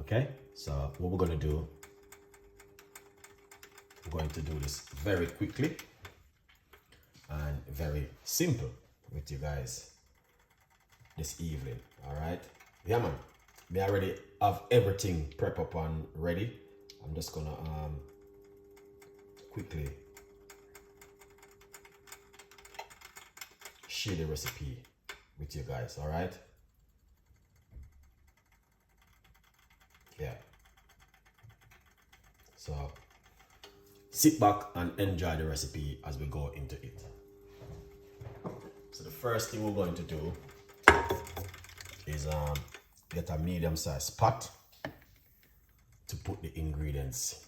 Okay, so what we're going to do, we're going to do this very quickly and very simple with you guys this evening. All right, yeah man, me already have everything prep up and ready. I'm just gonna quickly share the recipe with you guys. All right, yeah, so sit back and enjoy the recipe as we go into it. So the first thing we're going to do is get a medium-sized pot to put the ingredients,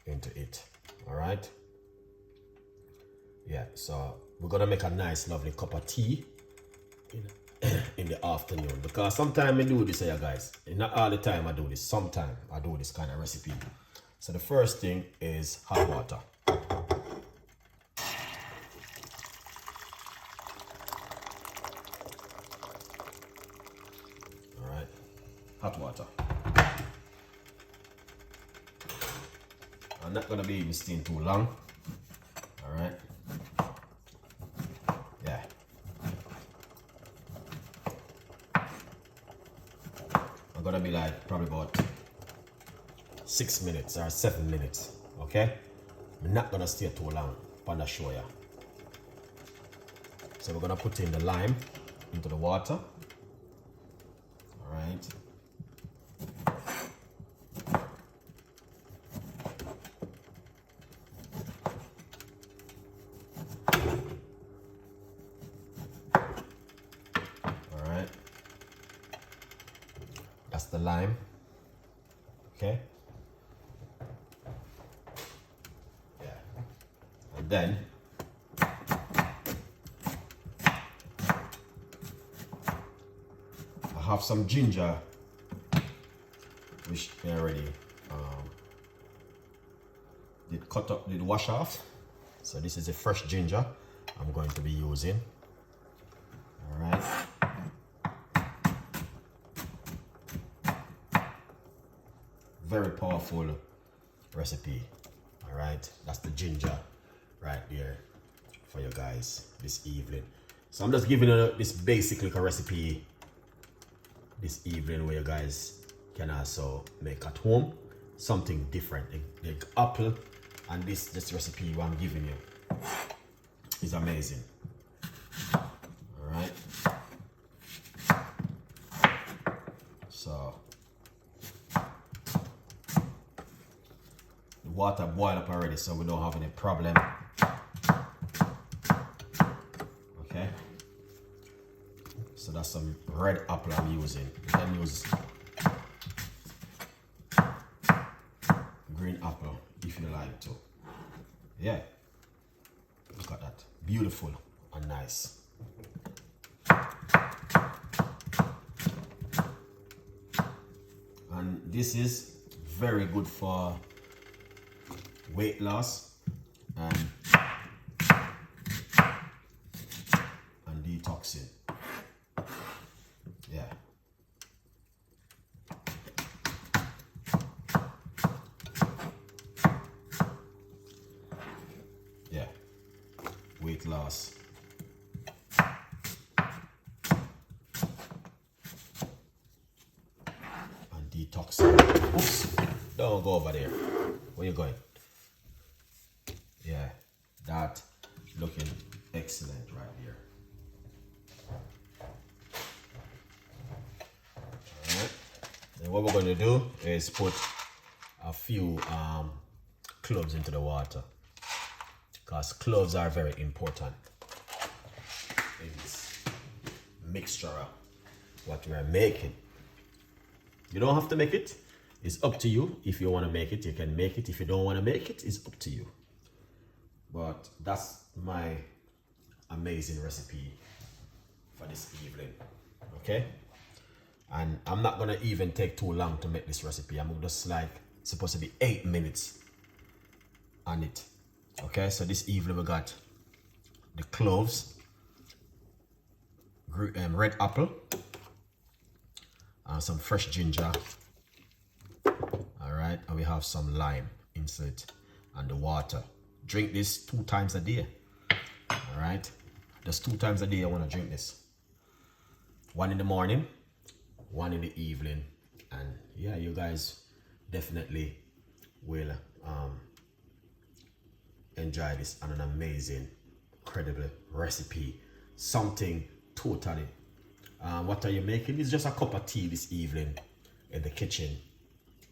into it. All right, yeah, so we're gonna make a nice lovely cup of tea in the afternoon, because sometimes I do this here, guys. Not all the time I do this. Sometimes I do this kind of recipe. So the first thing is hot water. All right, hot water. I'm not gonna be in steam too long. All right, yeah. I'm gonna be like probably about 6 minutes or 7 minutes. Okay, I'm not gonna stay too long on the show ya. So we're gonna put in the lime into the water. All right. That's the lime. Okay. Yeah. And then I have some ginger, which I already did wash off. So this is a fresh ginger I'm going to be using. All right. Very powerful recipe. All right, that's the ginger right there for you guys this evening. So I'm just giving you this basic little recipe this evening where you guys can also make at home something different. The apple and this recipe what I'm giving you is amazing. All right, so water boiled up already, so we don't have any problem. Okay, so that's some red apple I'm using. You can use green apple if you like to. Yeah, look at that, beautiful and nice. And this is very good for weight loss and detoxing. Yeah. Yeah. Weight loss. And detoxing. Oops. Don't go over there. Where you going? Yeah, that looking excellent right here. All right. And what we're going to do is put a few cloves into the water, because cloves are very important in this mixture of what we're making. You don't have to make it. It's up to you. If you want to make it, you can make it. If you don't want to make it, it's up to you. But that's my amazing recipe for this evening. Okay, and I'm not gonna even take too long to make this recipe. I'm just like supposed to be 8 minutes on it. Okay, so this evening we got the cloves, red apple, some fresh ginger. All right, and we have some lime insert and the water. Drink this 2 times a day. All right, just 2 times a day I want to drink this. 1 in the morning, 1 in the evening, and yeah, you guys definitely will enjoy this and an amazing, incredible recipe. Something totally. What are you making? It's just a cup of tea this evening in the kitchen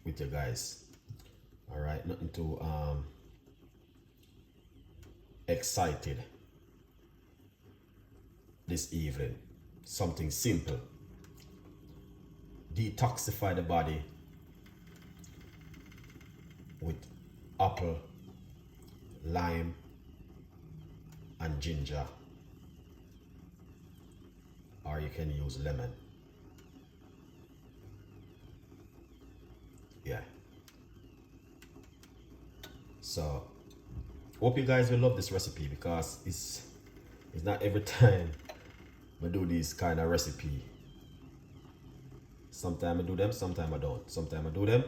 with you guys. All right, nothing too excited this evening. Something simple. Detoxify the body with apple, lime, and ginger, or you can use lemon. Yeah. So hope you guys will love this recipe, because it's not every time I do this kind of recipe. Sometimes I do them, sometimes I don't. Sometimes I do them,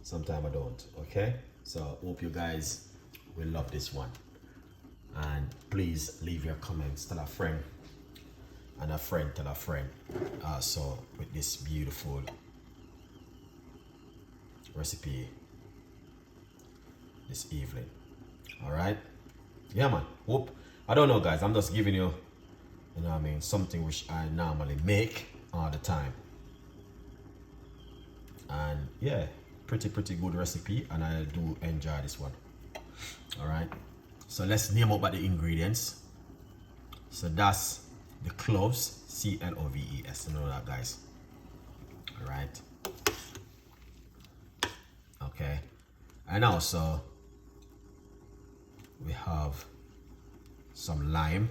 sometimes I don't. Okay, so hope you guys will love this one, and please leave your comments. Tell a friend, and a friend tell a friend also with this beautiful recipe this evening. All right, yeah man. Hope, I don't know guys, I'm just giving you, you know what I mean, something which I normally make all the time, and yeah, pretty good recipe, and I do enjoy this one. All right, so let's name up the ingredients. So that's the cloves, C-L-O-V-E-S, you know that guys. All right, okay, and also we have some lime,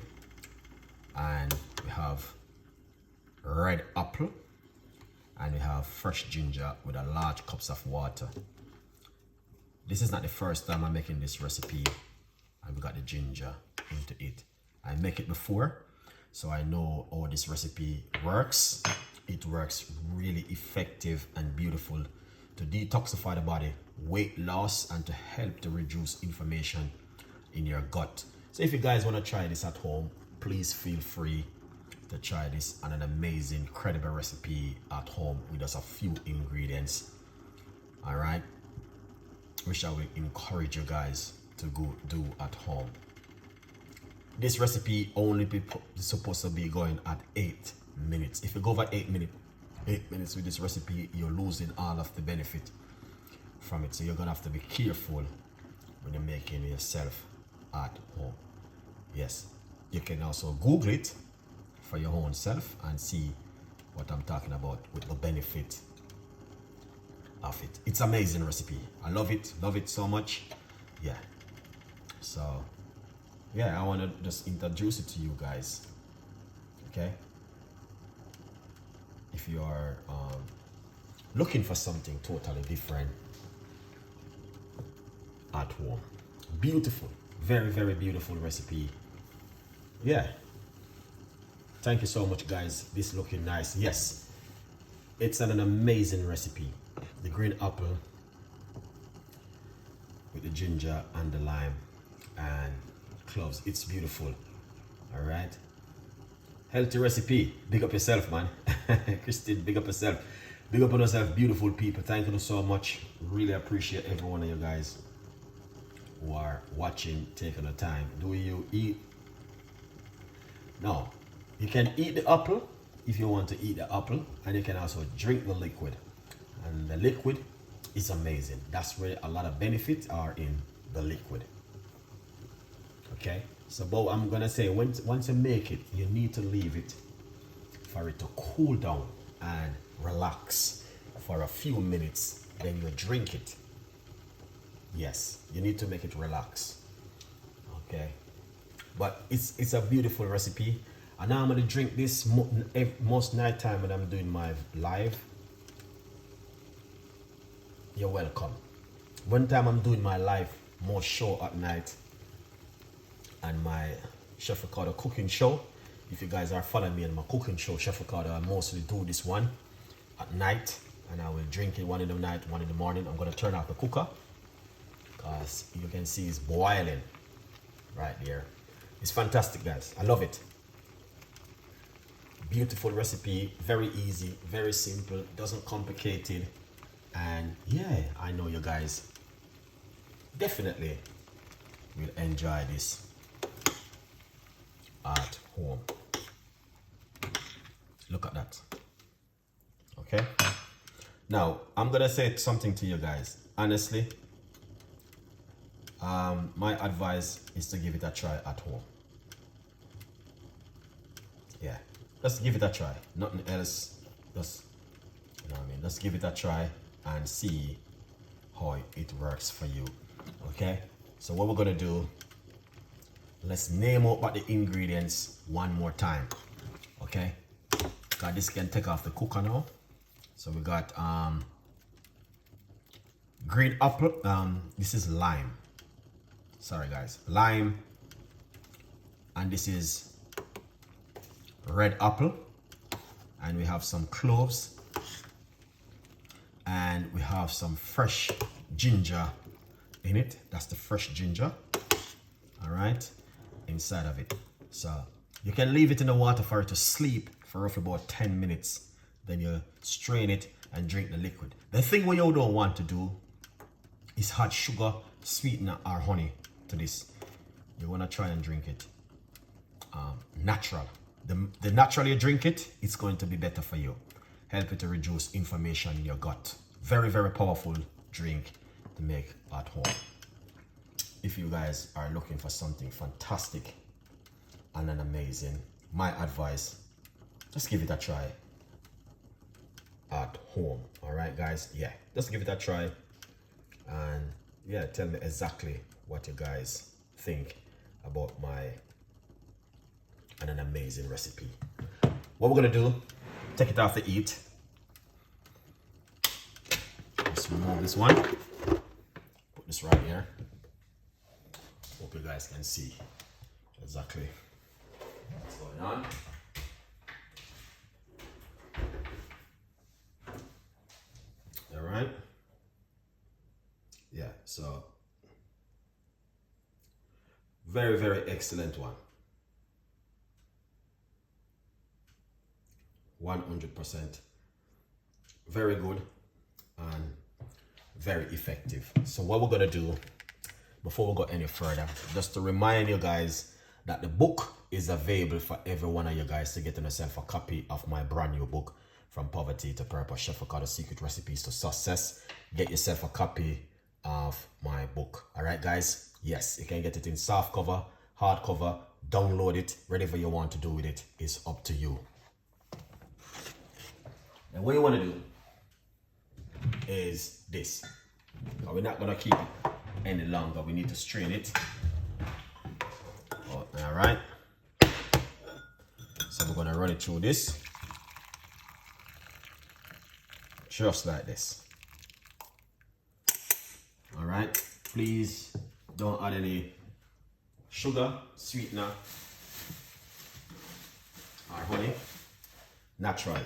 and we have red apple, and we have fresh ginger with a large cups of water. This is not the first time I'm making this recipe. I've got the ginger into it. I make it before, so I know how this recipe works. It works really effective and beautiful to detoxify the body, weight loss, and to help to reduce inflammation in your gut. So if you guys want to try this at home, please feel free to try this on an amazing, incredible recipe at home with just a few ingredients. All right, which I will encourage you guys to go do at home. This recipe only supposed to be going at 8 minutes. If you go over 8 minutes with this recipe, you're losing all of the benefit from it. So you're gonna have to be careful when you're making it yourself at home. Yes, you can also Google it for your own self and see what I'm talking about with the benefit of it. It's amazing recipe. I love it so much. Yeah, so yeah, I want to just introduce it to you guys. Okay, if you are looking for something totally different at home, beautiful, very beautiful recipe. Yeah, thank you so much guys. This looking nice. Yes, it's an amazing recipe. The green apple with the ginger and the lime and cloves, it's beautiful. All right, healthy recipe. Big up yourself, man. Christine, big up yourself. Big up on yourself, beautiful people. Thank you so much. Really appreciate every one of you guys who are watching, taking the time. Do you eat? No, you can eat the apple if you want to eat the apple, and you can also drink the liquid, and the liquid is amazing. That's where a lot of benefits are in the liquid. Okay, so but I'm gonna say, once you make it, you need to leave it for it to cool down and relax for a few minutes, then you drink it. Yes, you need to make it relax. Okay, but it's a beautiful recipe, and now I'm gonna drink this most night time when I'm doing my live. You're welcome. One time I'm doing my live most show at night, and my Chef Ricardo cooking show. If you guys are following me on my cooking show, Chef Ricardo, I mostly do this one at night, and I will drink it 1 in the night, 1 in the morning. I'm gonna turn off the cooker because you can see it's boiling right there. It's fantastic, guys. I love it. Beautiful recipe, very easy, very simple, doesn't complicate it. And yeah, I know you guys definitely will enjoy this at home. Look at that. Okay, now I'm gonna say something to you guys. Honestly, my advice is to give it a try at home. Yeah, just give it a try, nothing else. Just, you know what I mean, just give it a try and see how it works for you. Okay, so what we're gonna do, let's name out the ingredients one more time. Okay, because this can take off the cooker now. So we got green apple, this is lime, sorry guys, lime, and this is red apple, and we have some cloves, and we have some fresh ginger in it. That's the fresh ginger, all right, inside of it. So you can leave it in the water for it to sleep for roughly about 10 minutes. Then you strain it and drink the liquid. The thing we all don't want to do is add sugar, sweetener, or honey to this. You want to try and drink it natural. The natural you drink it, it's going to be better for you. Help you to reduce inflammation in your gut. Very, very powerful drink to make at home. If you guys are looking for something fantastic and an amazing, my advice, just give it a try at home. All right, guys, yeah, just give it a try, and yeah, tell me exactly what you guys think about an amazing recipe. What we're gonna do, take it off the heat. Let's remove this one, put this right here. Hope you guys can see exactly what's going on. All right, yeah, so very, very excellent one. 100% very good and very effective. So what we're gonna do before we go any further, just to remind you guys that the book is available for every one of you guys to get yourself a copy of my brand new book, From Poverty to Purpose, Chef Ricardo Secret Recipes to Success. Get yourself a copy of my book. All right, guys, yes, you can get it in soft cover, hard cover, download it, whatever you want to do with it is up to you. And what you want to do is this. We're not going to keep it any longer. We need to strain it. Oh, all right. So we're going to run it through this. Just like this. All right. Please don't add any sugar, sweetener, or honey. Natural.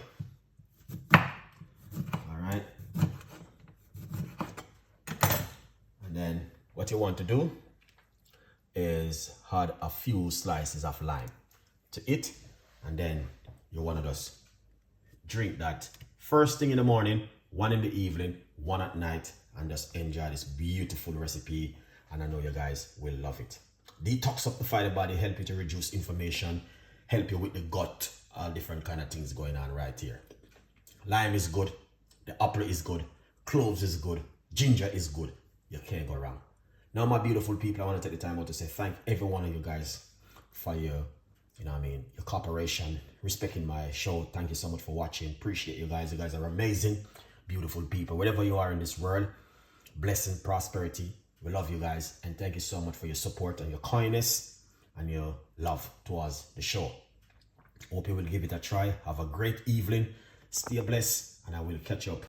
Alright, and then what you want to do is add a few slices of lime to it, and then you want to just drink that first thing in the morning, 1 in the evening, 1 at night, and just enjoy this beautiful recipe. And I know you guys will love it. Detoxify the body, help you to reduce inflammation, help you with the gut, all different kind of things going on right here. Lime is good, the apple is good, cloves is good, ginger is good. You can't go wrong. Now, my beautiful people, I want to take the time out to say thank every one of you guys for your, your cooperation, respecting my show. Thank you so much for watching. Appreciate you guys. You guys are amazing, beautiful people. Wherever you are in this world, blessing, prosperity. We love you guys, and thank you so much for your support and your kindness and your love towards the show. Hope you will give it a try. Have a great evening. Stay blessed, and I will catch you up